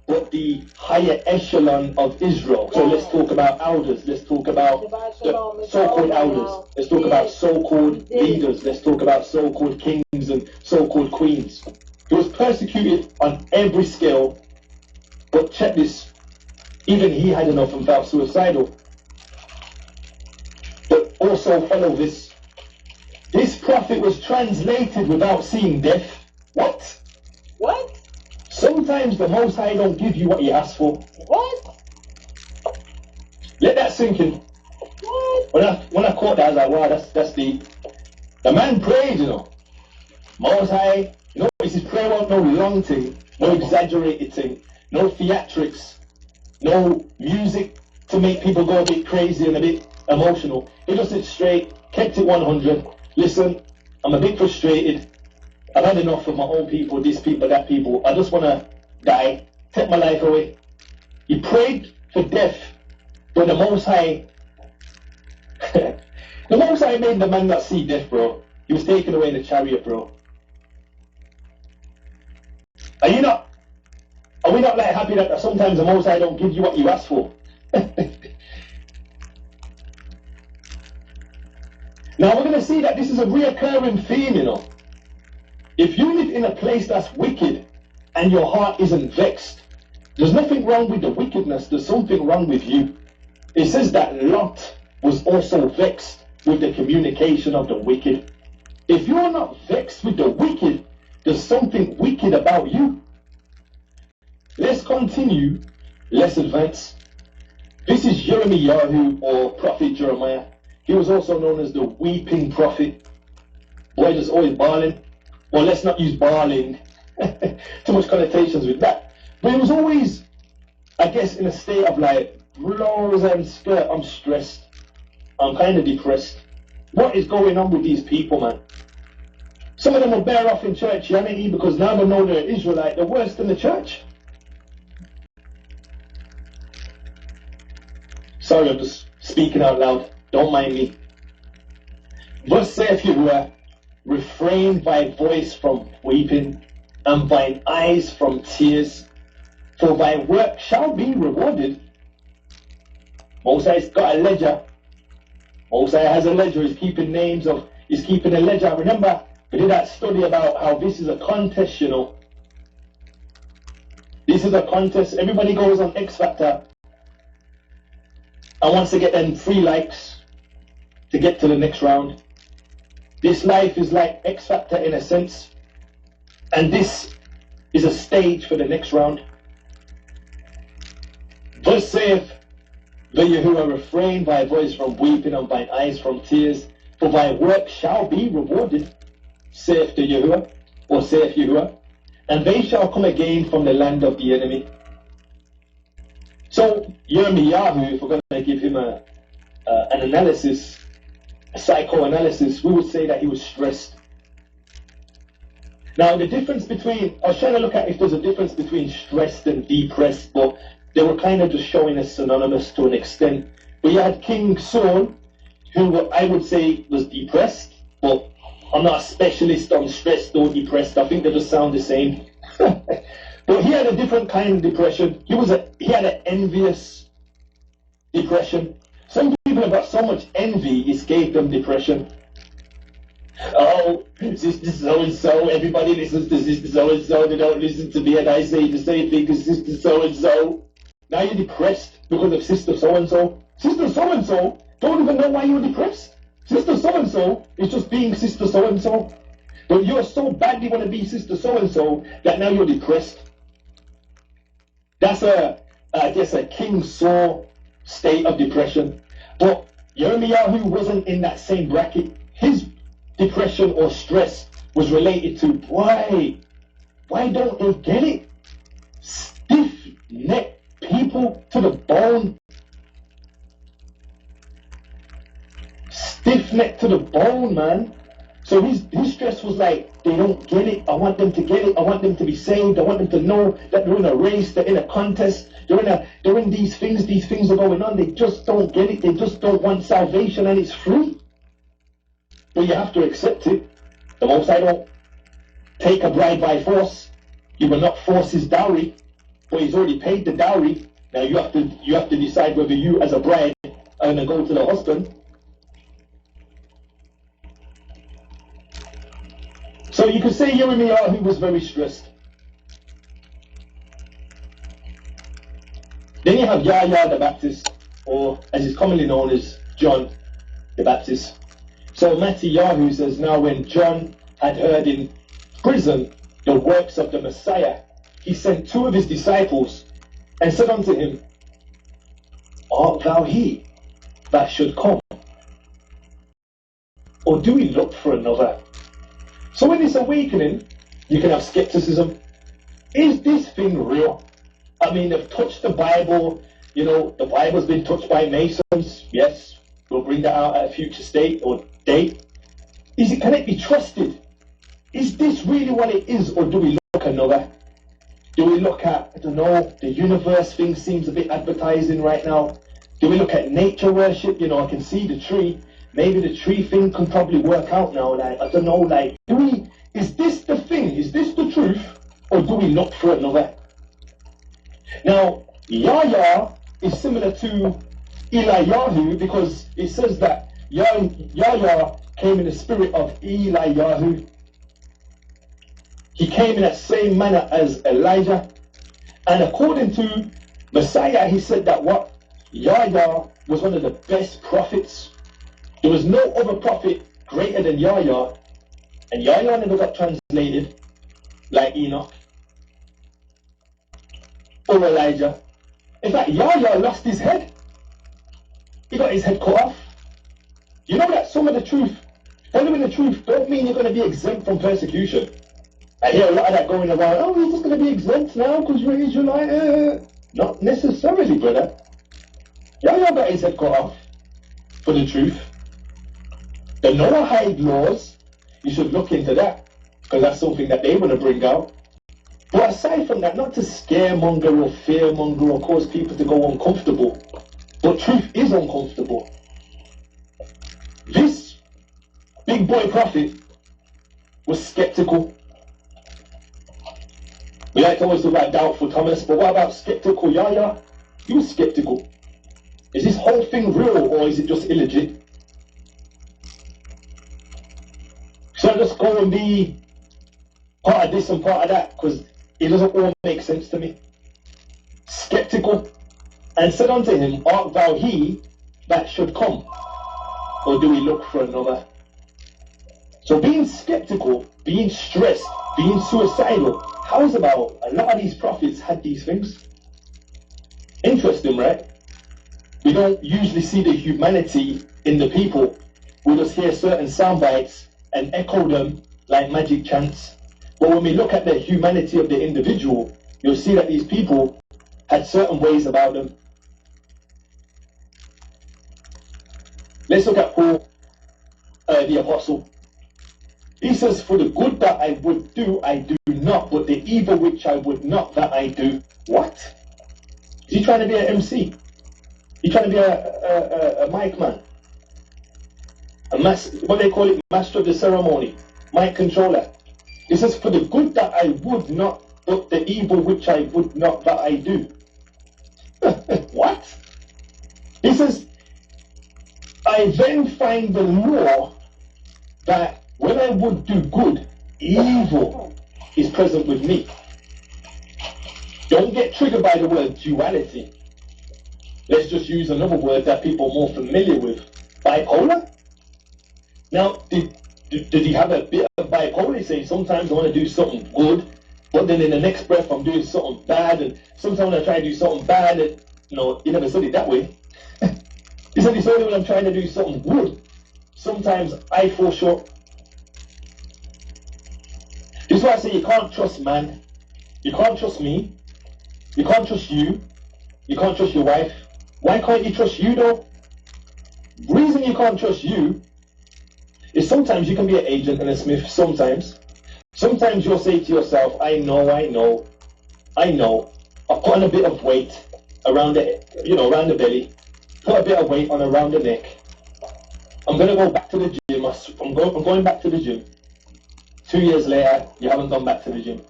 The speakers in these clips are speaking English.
but the higher echelon of Israel. So let's talk about elders, let's talk about the so-called elders, let's talk about so-called leaders, let's talk about so-called kings and so-called queens. He was persecuted on every scale, but check this, even he had enough and felt suicidal. But also follow this. This prophet was translated without seeing death. What? What? Sometimes the Most High don't give you what you ask for. What? Let that sink in. What? When I caught that, I was like, wow, that's deep. The man prayed, you know. Most High, you know, his prayer wasn't no long thing, no exaggerated thing, no theatrics, no music to make people go a bit crazy and a bit emotional. He just said straight, kept it 100. Listen, I'm a bit frustrated. I've had enough of my own people, this people, that people. I just want to die, take my life away. He prayed for death, but the Most High, the Most High made the man not see death, bro. He was taken away in the chariot, bro. Are we not like happy that sometimes the Most High don't give you what you ask for? Now we're going to see that this is a reoccurring theme, you know. If you live in a place that's wicked and your heart isn't vexed, there's nothing wrong with the wickedness, there's something wrong with you. It says that Lot was also vexed with the communication of the wicked. If you're not vexed with the wicked, there's something wicked about you. Let's continue, let's advance. This is Jeremiah, or Prophet Jeremiah. He was also known as the weeping prophet. Boy, just always bawling. Well, let's not use bawling. Too much connotations with that. But he was always, I guess, in a state of like, blows and skirt. I'm stressed. I'm kind of depressed. What is going on with these people, man? Some of them are better off in church, Yanni, because now they know they're Israelite. They're worse than the church. Sorry, I'm just speaking out loud. Don't mind me. Thus saith Yahuwah, refrain thy voice from weeping, and thine eyes from tears, for thy work shall be rewarded. Moses got a ledger. Moses has a ledger. He's keeping a ledger. Remember, we did that study about how this is a contest, you know. This is a contest. Everybody goes on X Factor and wants to get them 3 likes to get to the next round. This life is like X Factor in a sense, and this is a stage for the next round. Thus saith the Yahuwah, refrain thy voice from weeping and thine eyes from tears, for thy work shall be rewarded, saith the Yahuwah, or saith Yahuwah, and they shall come again from the land of the enemy. So Yirmiyahu, if we're going to give him an analysis, a psychoanalysis, we would say that he was stressed. Now the difference between, I was trying to look at if there's a difference between stressed and depressed, but they were kind of just showing us synonymous to an extent. But you had King Saul, who I would say was depressed, but I'm not a specialist on stressed or depressed. I think they just sound the same. But he had a different kind of depression. He had an envious depression. Some people have got so much envy, it gave them depression. Oh, sister so-and-so, everybody listens to sister so-and-so, they don't listen to me, and I say the same thing as sister so-and-so. Now you're depressed because of sister so-and-so. Sister so-and-so don't even know why you're depressed. Sister so-and-so is just being sister so-and-so. But you're so badly want to be sister so-and-so that now you're depressed. That's I guess a King Saul state of depression. But Yirmiyahu wasn't in that same bracket. His depression or stress was related to why don't they get it? Stiff-necked people to the bone. Stiff-necked to the bone, man. So his stress was like, they don't get it. I want them to get it. I want them to be saved. I want them to know that they're in a race, they're in a contest, they're in these things are going on. They just don't get it. They just don't want salvation, and it's free. But you have to accept it. The Most High don't take a bride by force. He will not force his dowry. but he's already paid the dowry. Now you have to decide whether you as a bride are gonna go to the husband. So you could say Yirmiyahu was very stressed. Then you have Yahya the Baptist, or as is commonly known as John the Baptist. So Matthew says, now when John had heard in prison the works of the Messiah, he sent 2 of his disciples and said unto him, art thou he that should come? Or do we look for another? So in this awakening, you can have skepticism. Is this thing real? I mean, they've touched the Bible. You know, the Bible's been touched by Masons. Yes, we'll bring that out at a future state or date. Can it be trusted? Is this really what it is, or do we look another? Do we look at, I don't know, the universe thing seems a bit advertising right now. Do we look at nature worship? You know, I can see the tree. Maybe the tree thing can probably work out now. Like, I don't know, like, is this the thing? Is this the truth? Or do we look for another? Now, Yahya is similar to Eliyahu because it says that Yahya came in the spirit of Eliyahu. He came in that same manner as Elijah. And according to Messiah, he said that what? Yahya was one of the best prophets. There was no other prophet greater than Yahya. And Yahya never got translated like Enoch or Elijah. In fact, Yahya lost his head. He got his head cut off. You know that some of the truth, following the truth, don't mean you're going to be exempt from persecution. I hear a lot of that going around, oh, you're just going to be exempt now because you're Israelite. Not necessarily, brother. Yahya got his head cut off for the truth. The Noahide laws, you should look into that because that's something that they want to bring out. But aside from that, not to scaremonger or fearmonger or cause people to go uncomfortable, but truth is uncomfortable. This big boy prophet was skeptical. We like to always talk about doubtful Thomas, but what about skeptical Yahya? He was skeptical. Is this whole thing real or is it just illegit? Should I just go and be part of this and part of that? Because it doesn't all make sense to me. Skeptical. And said unto him, art thou he that should come? Or do we look for another? So being skeptical, being stressed, being suicidal, how's about a lot of these prophets had these things? Interesting, right? We don't usually see the humanity in the people. We just hear certain sound bites and echo them like magic chants. But when we look at the humanity of the individual, you'll see that these people had certain ways about them. Let's look at Paul, the apostle. He says, for the good that I would do, I do not, but the evil which I would not, that I do. What? Is he trying to be an MC? He's trying to be a mic man? What they call it, master of the ceremony, mic controller. He says, for the good that I would not, but the evil which I would not, that I do. What? He says, I then find the law that when I would do good, evil is present with me. Don't get triggered by the word duality. Let's just use another word that people are more familiar with. Bipolar? Now, did he have a bit of bipolar? He says, sometimes I want to do something good, but then in the next breath I'm doing something bad, and sometimes I try to do something bad, and he never said it that way. He said it's only when I'm trying to do something good, sometimes I fall short. This is why I say you can't trust man, you can't trust me, you can't trust you, you can't trust your wife. Why can't you trust you though? The reason you can't trust you is sometimes you can be an agent and a smith, sometimes. Sometimes you'll say to yourself, I know, I've put on a bit of weight around around the belly, put a bit of weight on around the neck. I'm going to go back to the gym, I'm going back to the gym. 2 years later, you haven't gone back to the gym.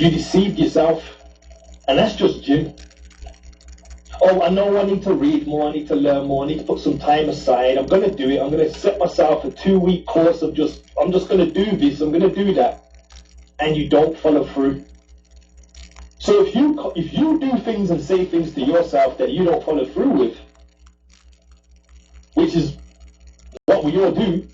You deceived yourself. And that's just Jim. Oh, I know I need to read more, I need to learn more, I need to put some time aside. I'm going to do it. I'm going to set myself a 2-week course of I'm just going to do this, I'm going to do that. And you don't follow through. So if you do things and say things to yourself that you don't follow through with, which is what we all do,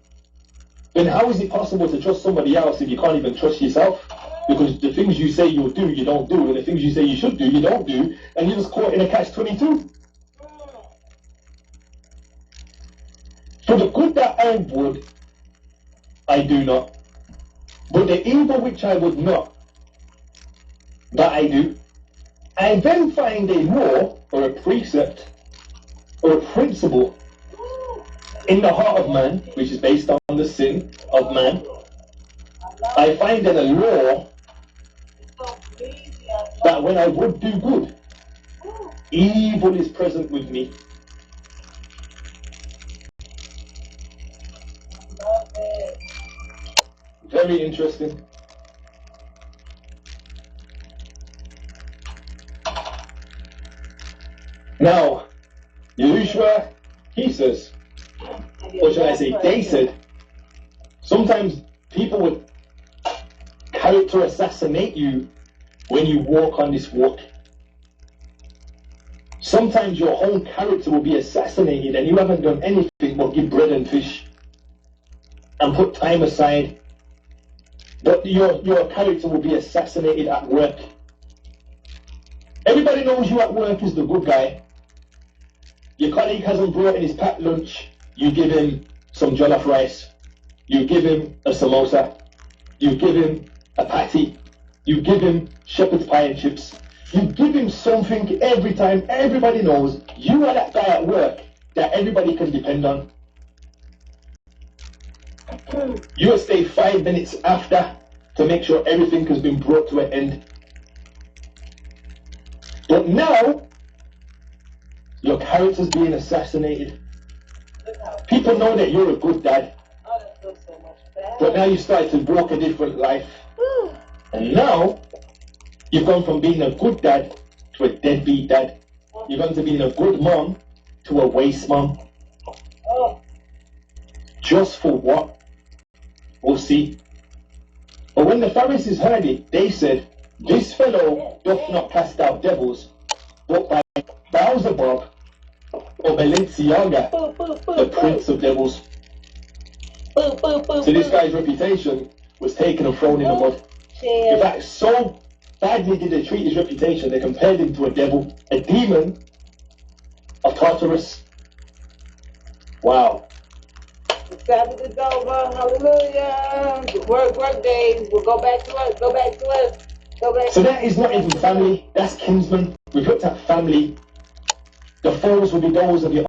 then how is it possible to trust somebody else if you can't even trust yourself? Because the things you say you'll do, you don't do, and the things you say you should do, you don't do, and you're just caught in a catch-22. For the good that I would, I do not. But the evil which I would not, that I do. I then find a law, or a precept, or a principle in the heart of man, which is based on the sin of man. I find in a law that when I would do good, evil is present with me. Very interesting. Now, Yahushua, he says, or should I say, they said, sometimes people would character assassinate you when you walk on this walk. Sometimes your whole character will be assassinated and you haven't done anything but give bread and fish and put time aside. But your character will be assassinated at work. Everybody knows you at work is the good guy. Your colleague hasn't brought in his packed lunch. You give him some jollof rice. You give him a samosa. You give him a patty. You give him shepherd's pie and chips. You give him something every time. Everybody knows you are that guy at work that everybody can depend on. You will stay 5 minutes after to make sure everything has been brought to an end. But now, your character's being assassinated. People know that you're a good dad. But now you start to walk a different life. And now, you've gone from being a good dad to a deadbeat dad. You've gone to being a good mom to a waste mom. Just for what? We'll see. But when the Pharisees heard it, they said, this fellow doth not cast out devils, but by Beelzebub or Balenciaga, the prince of devils. So this guy's reputation was taken and thrown in the mud. In fact, so badly did they treat his reputation, they compared him to a devil, a demon of Tartarus. Wow. Sabbath is over. Hallelujah. Work days. We'll go back to us. Go back to us. Go back. So that is not even family. That's kinsmen. We've looked at family. The foes will be those of your